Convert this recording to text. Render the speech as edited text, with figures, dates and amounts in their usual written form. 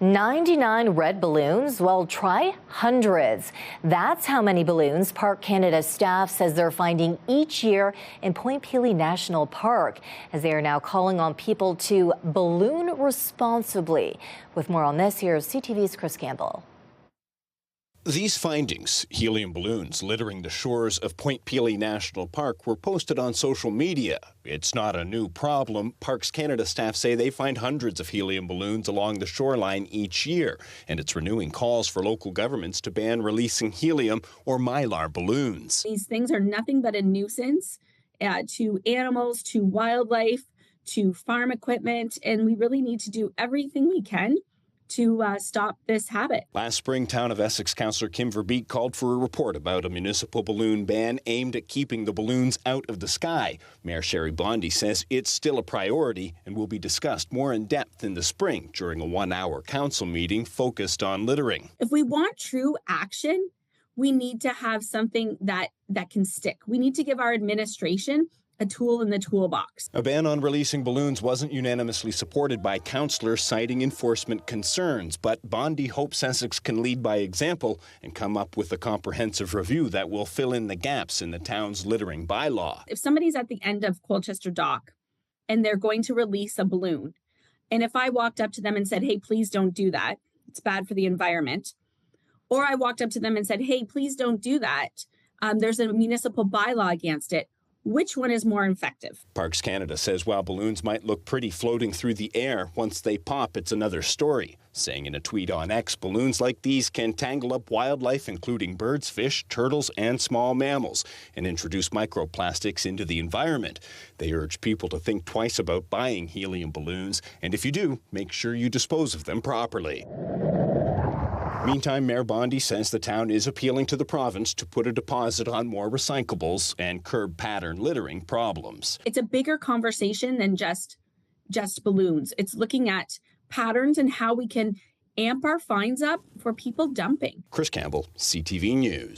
99 red balloons? Well, try hundreds. That's how many balloons Park Canada staff says they're finding each year in Point Pelee National Park, as they are now calling on people to balloon responsibly. With more on this, here's CTV's Chris Campbell. These findings, helium balloons littering the shores of Point Pelee National Park, were posted on social media. It's not a new problem. Parks Canada staff say they find hundreds of helium balloons along the shoreline each year, and it's renewing calls for local governments to ban releasing helium or mylar balloons. These things are nothing but a nuisance to animals, to wildlife, to farm equipment, and we really need to do everything we can to stop this habit. Last spring, Town of Essex Councillor Kim Verbeek called for a report about a municipal balloon ban aimed at keeping the balloons out of the sky. Mayor Sherry Bondi says it's still a priority and will be discussed more in depth in the spring during a 1-hour council meeting focused on littering. If we want true action, we need to have something that can stick. We need to give our administration a tool in the toolbox. A ban on releasing balloons wasn't unanimously supported by councillors, citing enforcement concerns, but Bondi hopes Essex can lead by example and come up with a comprehensive review that will fill in the gaps in the town's littering bylaw. If somebody's at the end of Colchester Dock and they're going to release a balloon, and if I walked up to them and said, hey, please don't do that, it's bad for the environment, or I walked up to them and said, hey, please don't do that, there's a municipal bylaw against it, which one is more effective? Parks Canada says while balloons might look pretty floating through the air, once they pop, it's another story. Saying in a tweet on X, balloons like these can tangle up wildlife, including birds, fish, turtles, and small mammals, and introduce microplastics into the environment. They urge people to think twice about buying helium balloons, and if you do, make sure you dispose of them properly. Meantime, Mayor Bondi says the town is appealing to the province to put a deposit on more recyclables and curb pattern littering problems. It's a bigger conversation than just balloons. It's looking at patterns and how we can amp our fines up for people dumping. Chris Campbell, CTV News.